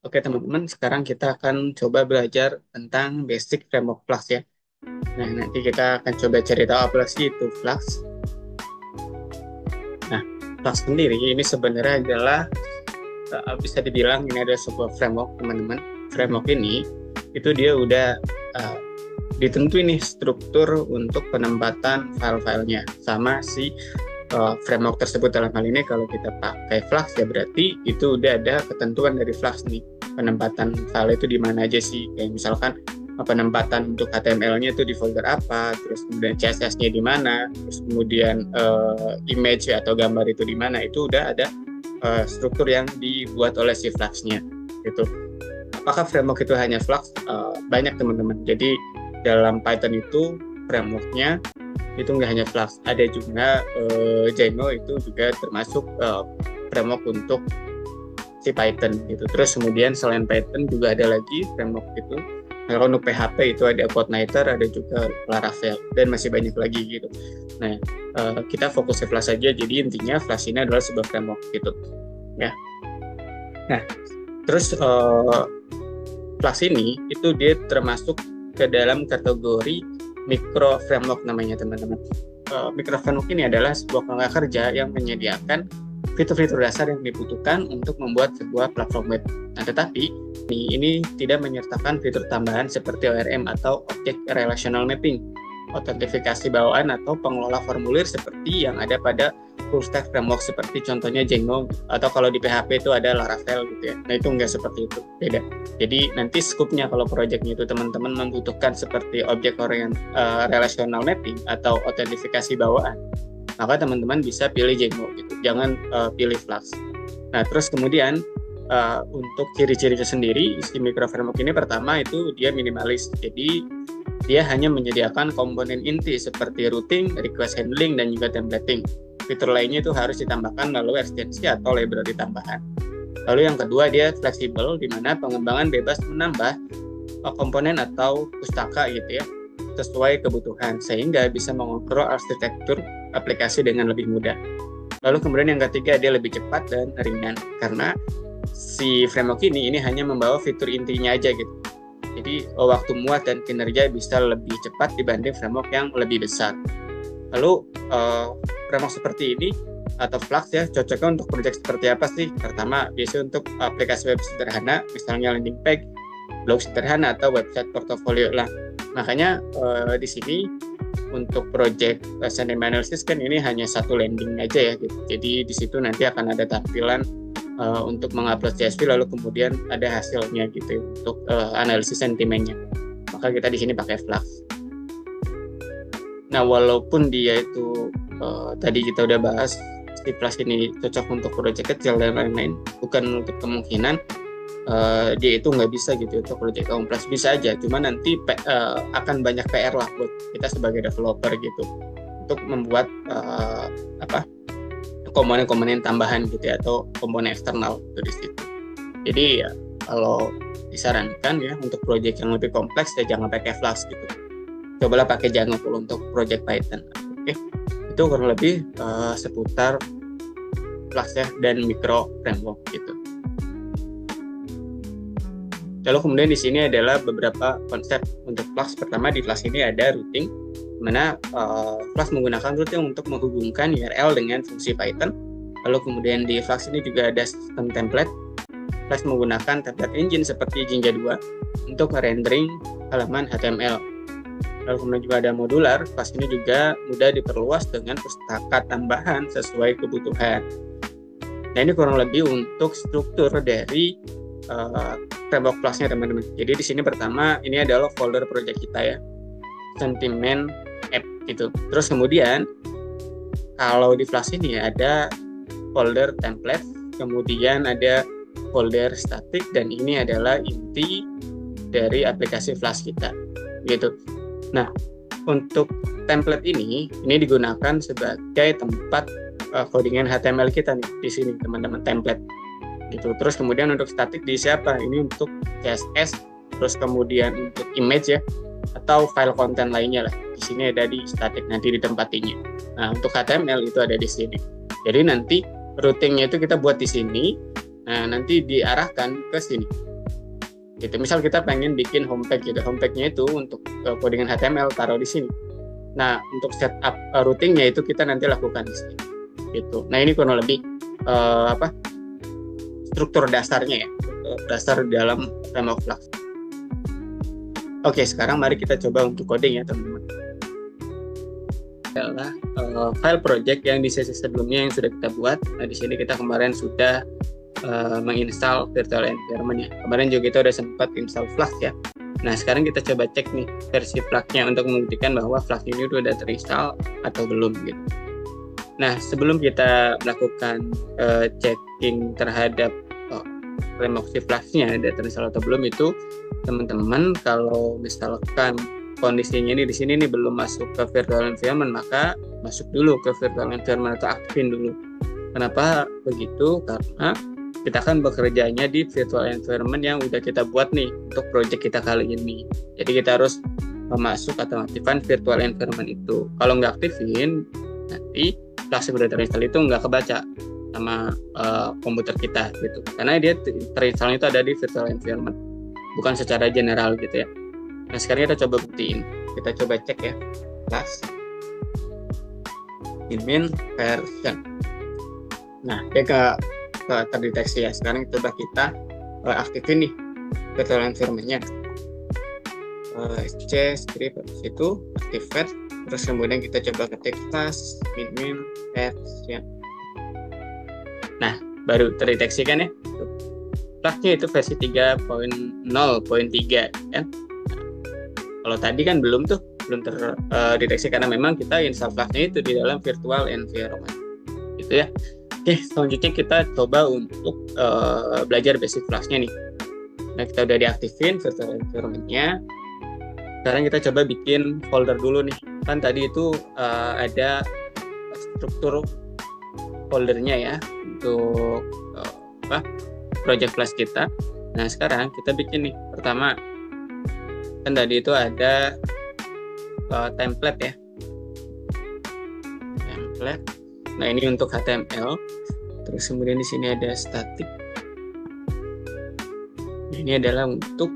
Oke teman-teman, sekarang kita akan coba belajar tentang basic framework Flux ya. Nah, nanti kita akan coba cari tahu apa sih itu Flux. Nah, Flux sendiri ini sebenarnya adalah bisa dibilang ini adalah sebuah framework teman-teman. Framework ini itu dia udah ditentuin nih struktur untuk penempatan file-filenya sama si framework tersebut. Dalam hal ini kalau kita pakai Flux ya berarti itu udah ada ketentuan dari Flux nih, penempatan file itu di mana aja sih, kayak misalkan penempatan untuk HTML-nya itu di folder apa, terus kemudian CSS-nya di mana, terus kemudian image atau gambar itu di mana, itu udah ada struktur yang dibuat oleh si Flux-nya gitu. Apakah framework itu hanya Flux? Banyak teman-teman. Jadi dalam Python itu framework-nya itu nggak hanya Flux, ada juga Django itu juga termasuk framework untuk si Python gitu. Terus kemudian selain Python juga ada lagi framework itu. Kalau untuk PHP itu ada CodeIgniter, ada juga Laravel, dan masih banyak lagi gitu. Nah, kita fokus ke Flux saja. Jadi intinya Flux ini adalah sebuah framework gitu, ya. Nah, terus Flux ini itu dia termasuk ke dalam kategori micro framework namanya teman-teman. Micro framework ini adalah sebuah kerangka kerja yang menyediakan fitur-fitur dasar yang dibutuhkan untuk membuat sebuah platform web. Nah, tetapi ini tidak menyertakan fitur tambahan seperti ORM atau Object Relational Mapping, autentifikasi bawaan atau pengelola formulir seperti yang ada pada full stack framework seperti contohnya Django, atau kalau di PHP itu ada Laravel gitu ya. Nah, itu enggak seperti itu, beda. Jadi nanti skupnya kalau proyeknya itu teman-teman membutuhkan seperti Object Relational Mapping atau autentifikasi bawaan, maka teman-teman bisa pilih Django gitu, jangan pilih Flux. Nah, terus kemudian untuk ciri-cirinya sendiri, si micro framework ini pertama itu dia minimalis, jadi dia hanya menyediakan komponen inti seperti routing, request handling, dan juga templating. Fitur lainnya itu harus ditambahkan melalui ekstensi atau library tambahan. Lalu yang kedua, dia fleksibel, di mana pengembangan bebas menambah komponen atau pustaka gitu ya, sesuai kebutuhan, sehingga bisa mengontrol arsitektur aplikasi dengan lebih mudah. Lalu kemudian yang ketiga, dia lebih cepat dan ringan, karena si framework ini hanya membawa fitur intinya aja gitu. Jadi waktu muat dan kinerja bisa lebih cepat dibanding framework yang lebih besar. Lalu framework seperti ini atau Flux ya cocoknya untuk proyek seperti apa sih? Pertama, biasanya untuk aplikasi web sederhana, misalnya landing page, blog sederhana, atau website portofolio lah. Makanya di sini untuk project sentiment analysis kan ini hanya satu landing aja ya gitu. Jadi di situ nanti akan ada tampilan untuk mengupload CSV, lalu kemudian ada hasilnya gitu untuk analisis sentimennya. Maka kita di sini pakai Flux. Nah, walaupun dia itu tadi kita udah bahas si Flux ini cocok untuk proyek kecil dan lain-lain, bukan untuk kemungkinan dia itu nggak bisa gitu untuk proyek kompleks, bisa aja. Cuma nanti akan banyak PR lah buat kita sebagai developer gitu untuk membuat komponen-komponen tambahan gitu ya, atau komponen eksternal gitu di situ. Jadi ya kalau disarankan ya untuk proyek yang lebih kompleks ya jangan pakai Flux gitu. Cobalah pakai Django untuk proyek Python. Oke. Itu kurang lebih seputar Flux ya dan micro framework gitu. Lalu kemudian di sini adalah beberapa konsep untuk Flux. Pertama, di Flux ini ada routing, di mana Flux menggunakan routing untuk menghubungkan URL dengan fungsi Python. Lalu kemudian di Flux ini juga ada sistem template. Flux menggunakan template engine seperti Jinja 2 untuk rendering halaman HTML. Lalu kemudian juga ada modular. Flux ini juga mudah diperluas dengan pustaka tambahan sesuai kebutuhan. Nah, ini kurang lebih untuk struktur dari framework Flux-nya teman-teman. Jadi di sini pertama ini adalah folder project kita ya, sentiment app gitu. Terus kemudian kalau di Flux ini ada folder template, kemudian ada folder static, dan ini adalah inti dari aplikasi Flux kita gitu. Nah, untuk template ini digunakan sebagai tempat codingan HTML kita nih di sini teman-teman, template gitu. Terus kemudian untuk static diisi apa? Ini untuk CSS, terus kemudian untuk image ya, atau file konten lainnya lah. Di sini ada di static, nanti ditempatinya. Nah, untuk HTML itu ada di sini. Jadi nanti routingnya itu kita buat di sini. Nah, nanti diarahkan ke sini. Gitu. Misal kita pengen bikin homepage gitu, homepage-nya itu untuk codingan HTML taruh di sini. Nah, untuk setup routingnya itu kita nanti lakukan di sini. Gitu. Nah, ini kurang lebih struktur dasarnya ya, dasar dalam framework Flux. Oke, sekarang mari kita coba untuk coding ya teman-teman. Adalah file project yang di sesi sebelumnya yang sudah kita buat. Nah, di sini kita kemarin sudah menginstal virtual environment ya. Kemarin juga kita udah sempat install Flux ya. Nah, sekarang kita coba cek nih versi Flux-nya untuk membuktikan bahwa Flux ini udah terinstall atau belum gitu. Nah, sebelum kita melakukan checking terhadap framework si Flux-nya ada terinstall atau belum, itu teman-teman kalau misalkan kondisinya ini di sini nih belum masuk ke virtual environment, maka masuk dulu ke virtual environment atau aktifin dulu. Kenapa begitu? Karena kita akan bekerjanya di virtual environment yang udah kita buat nih untuk project kita kali ini. Jadi kita harus masuk atau aktifkan virtual environment itu. Kalau nggak aktifin, nanti Flux yang udah terinstall itu nggak kebaca sama komputer kita gitu. Karena dia terinstallnya itu ada di virtual environment, bukan secara general gitu ya. Nah, sekarang kita coba buktiin. Kita coba cek ya. Flux admin version. Nah, dia terdeteksi ya. Sekarang coba kita aktifin nih virtual environment-nya. C script habis itu activate, terus kemudian kita coba ketik Flux admin version. Nah, baru terdeteksi kan ya. Flux-nya itu versi 3.0.3 kan. Kalau tadi kan belum terdeteksi karena memang kita install Flux-nya itu di dalam virtual environment. Gitu ya. Oke, selanjutnya kita coba untuk belajar basic Flux-nya nih. Nah, kita udah diaktifin virtual environment-nya. Sekarang kita coba bikin folder dulu nih. Kan tadi itu ada struktur foldernya ya untuk project Flux kita. Nah, sekarang kita bikin nih. Pertama, kan tadi itu ada template ya. Template. Nah, ini untuk HTML. Terus kemudian di sini ada static. Ini adalah untuk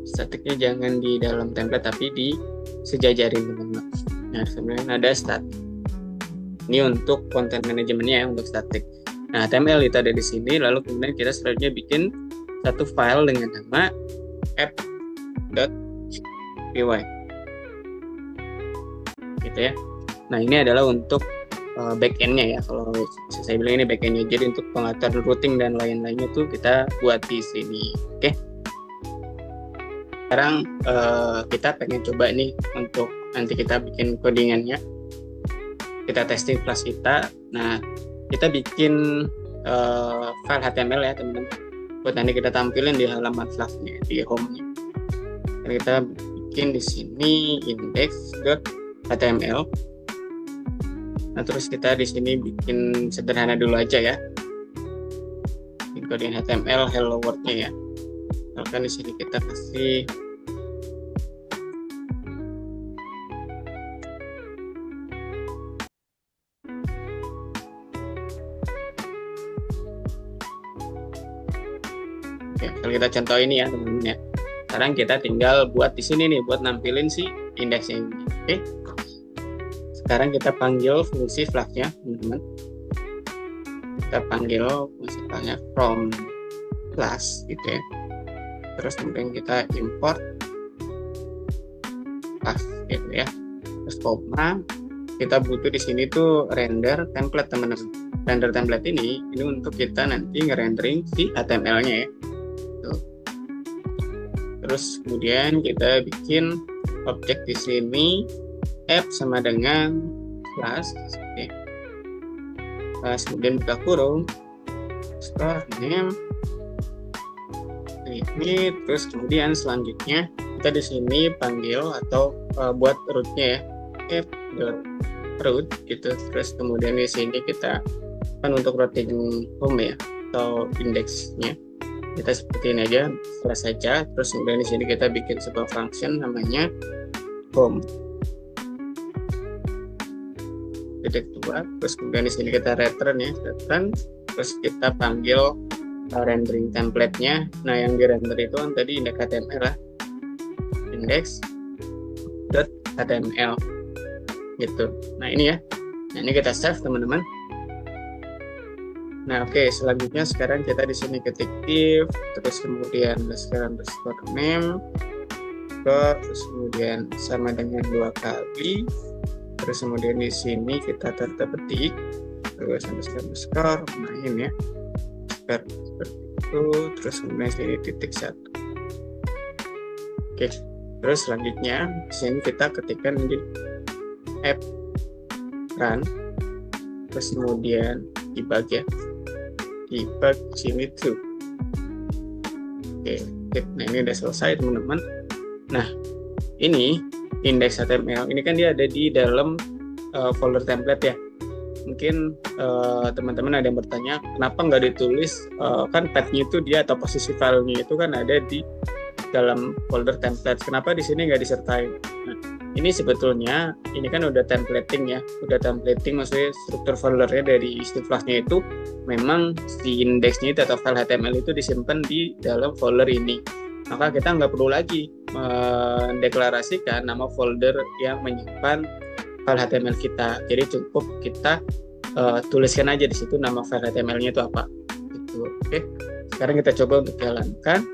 statiknya jangan di dalam template tapi di sejajarin teman-teman. Nah, kemudian ada static. Ini untuk content manajemennya ya, untuk static. Nah, HTML itu ada di sini. Lalu kemudian kita selanjutnya bikin satu file dengan nama app.py. Gitu ya. Nah, ini adalah untuk backend-nya ya. Kalau saya bilang ini backend-nya. Jadi untuk pengaturan routing dan lain-lainnya tuh kita buat di sini. Oke. Sekarang kita pengen coba nih untuk nanti kita bikin codingannya. Kita testing Flux kita. Nah, kita bikin file HTML ya teman-teman. Buat nanti kita tampilin di halaman Flux-nya, di home-nya. Dan kita bikin di sini index.html. Nah, terus kita di sini bikin sederhana dulu aja ya. Bikin coding HTML hello world-nya ya. Misalkan di sini kita kasih kalau kita contoh ini ya teman-teman ya. Sekarang kita tinggal buat di sini nih buat nampilin si indeksnya ini. Oke. Sekarang kita panggil fungsi Flux-nya teman-teman. Kita panggil fungsi Flux-nya from class gitu ya. Terus kemudian kita import Flux gitu ya. Terus koma, kita butuh di sini tuh render template teman-teman. Render template ini untuk kita nanti ngerendering si HTML-nya ya. Terus kemudian kita bikin objek di sini app sama dengan class, okay. Class kemudian buka kurung store name ini, terus kemudian selanjutnya kita di sini panggil atau buat rootnya ya app.root gitu. Terus kemudian di sini kita kan untuk routing home ya atau indeksnya kita seperti ini aja saja. Terus kemudian di sini kita bikin sebuah function namanya home titik 2. Terus kemudian di sini kita return ya, return. Terus kita panggil rendering template-nya. Nah, yang di render itu kan tadi index.html lah, index.html gitu. Nah, ini ya. Nah, ini kita save teman-teman. Nah, oke, selanjutnya sekarang kita di sini ketik div, terus kemudian sekarang underscore name, terus kemudian sama dengan 2 kali, terus kemudian di sini kita petik, terus underscore main ya, seperti itu, terus kemudian sini titik 1. Oke, terus selanjutnya di sini kita ketikkan di app run, terus kemudian debug ya, debug sini tuh. Oke, nah ini udah selesai teman-teman. Nah, ini index.html ini kan dia ada di dalam folder template ya. Mungkin teman-teman ada yang bertanya, kenapa nggak ditulis kan path-nya itu dia atau posisi filenya itu kan ada di dalam folder template. Kenapa di sini nggak disertai? Nah, ini sebetulnya ini kan udah templating ya, udah templating maksudnya struktur foldernya dari istiflasnya itu memang si indeksnya itu atau file HTML itu disimpan di dalam folder ini. Maka kita nggak perlu lagi mendeklarasikan nama folder yang menyimpan file HTML kita. Jadi cukup kita tuliskan aja di situ nama file HTML-nya itu apa. Gitu. Oke. Sekarang kita coba untuk jalankan.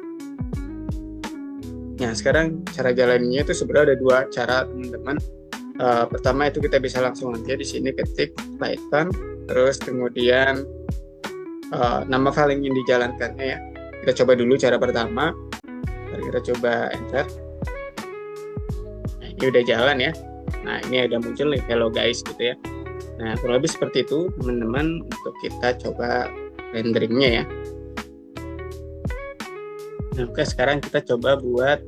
Nah, sekarang cara jalannya itu sebenarnya ada 2 cara teman-teman. Pertama itu kita bisa langsung aja di sini ketik Python, terus kemudian nama file yang ingin dijalankannya ya. Kita coba dulu cara pertama. Mari kita coba enter. Nah, ini udah jalan ya. Nah, ini ada muncul nih hello guys gitu ya. Nah, kurang lebih seperti itu teman-teman untuk kita coba renderingnya ya. Nah, oke, sekarang kita coba buat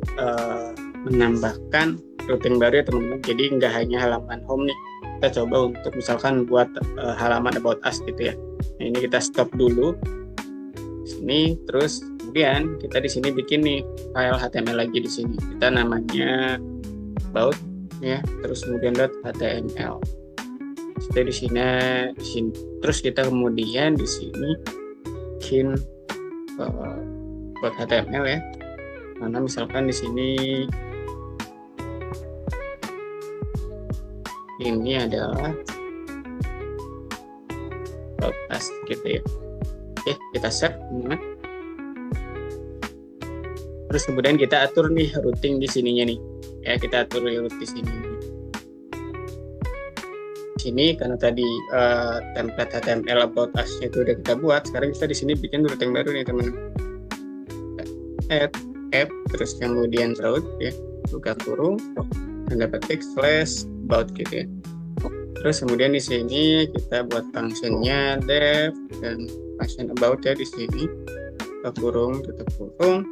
menambahkan routing baru ya teman-teman. Jadi nggak hanya halaman home nih. Kita coba untuk misalkan buat halaman about us gitu ya. Nah, ini kita stop dulu. Sini, terus kemudian kita di sini bikin nih file HTML lagi di sini. Kita namanya about ya, terus kemudian .html. Kita di sini. Terus kita kemudian di sini bikin buat HTML ya. Mana misalkan di sini ini adalah about us gitu ya. Oke, kita save. Terus kemudian kita atur nih routing di sininya nih. Ya, kita atur route di sini. Sini karena tadi template HTML about us-nya itu udah kita buat, sekarang kita di sini bikin routing baru nih teman-teman. Add app terus kemudian route ya, buka kurung tanda petik /about gitu ya. Terus kemudian di sini kita buat functionnya def dan function about ya di sini, buka kurung tutup kurung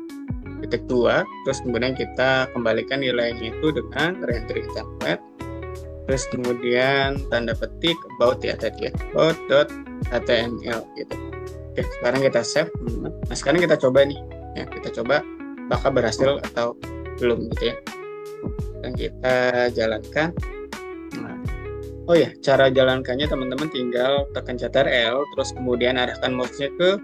titik 2, terus kemudian kita kembalikan nilainya itu dengan rendering template, terus kemudian tanda petik about ya tadi ya, about.html gitu. Oke, sekarang kita save. Nah, sekarang kita coba nih ya, kita coba apakah berhasil atau belum gitu ya. Dan kita jalankan. Nah, oh ya, cara jalankannya teman-teman tinggal tekan Ctrl terus kemudian arahkan mouse-nya ke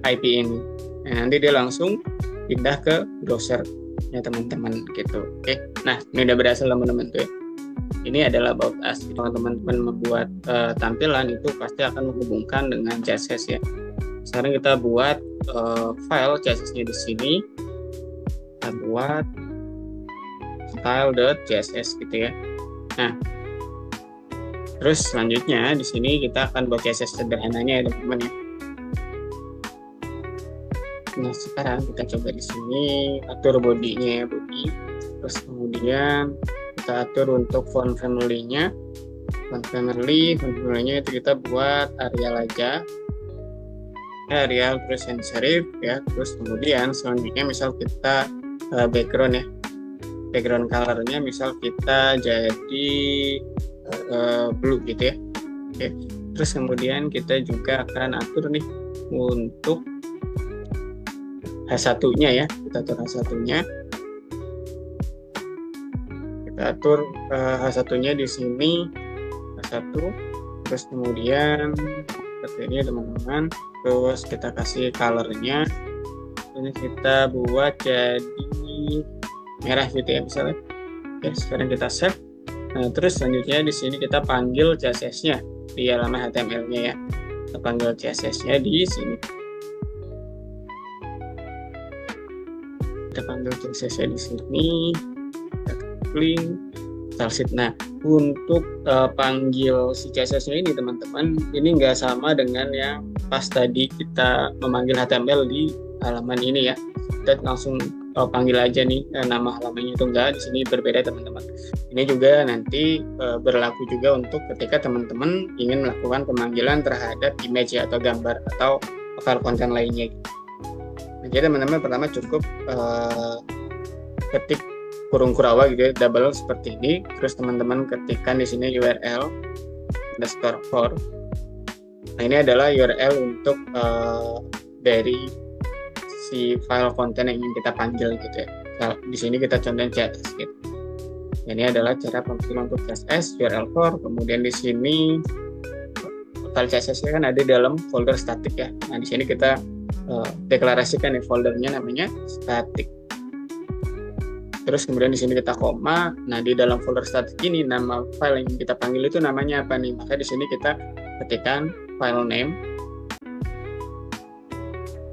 IP ini. Nah, nanti dia langsung pindah ke browser-nya teman-teman gitu. Oke. Nah, ini udah berhasil teman-teman tuh ya. Ini adalah about us. Kalau teman-teman membuat tampilan itu pasti akan menghubungkan dengan CSS ya. Sekarang kita buat file CSS-nya di sini. Kita buat style.css gitu ya. Nah, terus selanjutnya di sini kita akan buat CSS sederhananya ya teman-teman ya. Nah, sekarang kita coba di sini atur bodinya ya, body. Terus kemudian kita atur untuk font family-nya. Font family-nya itu kita buat Arial aja. Arial terus sans serif ya. Terus kemudian selanjutnya misal kita background ya. Background color-nya misal kita jadi blue gitu ya. Oke. Terus kemudian kita juga akan atur nih untuk H1-nya ya, kita atur H1-nya. Kita atur H1-nya di sini H1, terus kemudian seperti ini teman-teman. terus kita kasih colornya, ini kita buat jadi merah gitu ya misalnya. Oke, sekarang kita save. Nah, terus selanjutnya di sini kita panggil CSS-nya di halaman HTML-nya ya. Kita panggil CSS-nya di sini. Kita panggil CSS-nya di sini. Kita klik style. Nah, untuk panggil si CSS-nya ini teman-teman, ini nggak sama dengan yang pas tadi kita memanggil HTML di halaman ini ya. Kita langsung panggil aja nih nama halamannya, itu enggak, di sini berbeda teman-teman. Ini juga nanti berlaku juga untuk ketika teman-teman ingin melakukan pemanggilan terhadap image ya, atau gambar atau file konten lainnya. Nah, jadi teman-teman pertama cukup ketik kurung kurawa gitu ya, double seperti ini, terus teman-teman ketikkan di sini URL _for. Nah, ini adalah URL untuk dari si file konten yang ingin kita panggil gitu ya. Nah, di sini kita contohin CSS gitu. Ini adalah cara pemanggilan untuk CSS, URL for, kemudian di sini file CSS-nya kan ada di dalam folder static ya. Nah, di sini kita deklarasikan nih foldernya namanya static. Terus kemudian di sini kita koma. Nah, di dalam folder static ini nama file yang kita panggil itu namanya apa nih? Maka di sini kita ketikkan file name.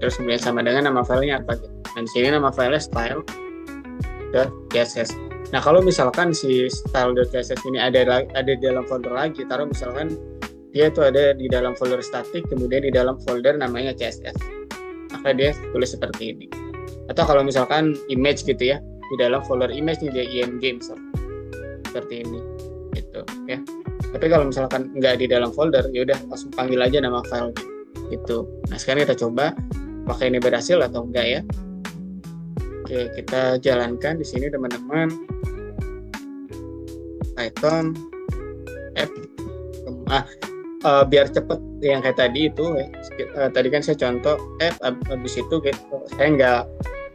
Terus kemudian sama dengan nama filenya apa gitu. Dan di sini nama filenya style.css. Nah, kalau misalkan si style.css ini ada di dalam folder lagi, taruh misalkan dia itu ada di dalam folder static, kemudian di dalam folder namanya CSS, maka dia tulis seperti ini. Atau kalau misalkan image gitu ya, di dalam folder image nih dia img misalkan seperti ini gitu ya. Tapi kalau misalkan nggak di dalam folder, ya udah langsung panggil aja nama file gitu. Nah, sekarang kita coba apakah ini berhasil atau enggak ya. Oke, kita jalankan di sini teman-teman. Python F biar cepet yang kayak tadi itu ya. Tadi kan saya contoh F, habis itu gitu, saya nggak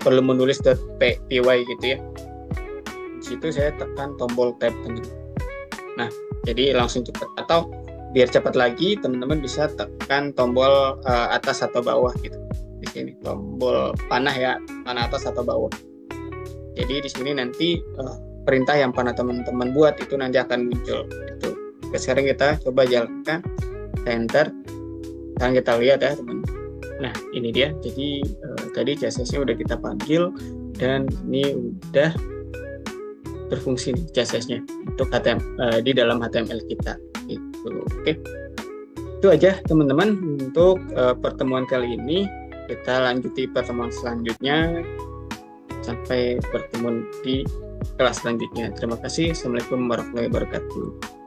perlu menulis .py gitu ya. Di situ saya tekan tombol tab teman-teman. Nah, jadi langsung cepat. Atau biar cepat lagi teman-teman bisa tekan tombol atas atau bawah gitu. Di sini tombol panah ya, panah atas atau bawah. Jadi di sini nanti perintah yang panah teman-teman buat itu nanti akan muncul itu. Oke, sekarang kita coba jalankan, enter. Sekarang kita lihat ya teman. Nah, ini dia. Jadi tadi CSS-nya udah kita panggil dan ini udah berfungsi nih CSS-nya untuk HTML di dalam HTML kita itu. Oke. Itu aja teman-teman untuk pertemuan kali ini. Kita lanjuti pertemuan selanjutnya. Sampai bertemu di kelas selanjutnya. Terima kasih. Assalamualaikum warahmatullahi wabarakatuh.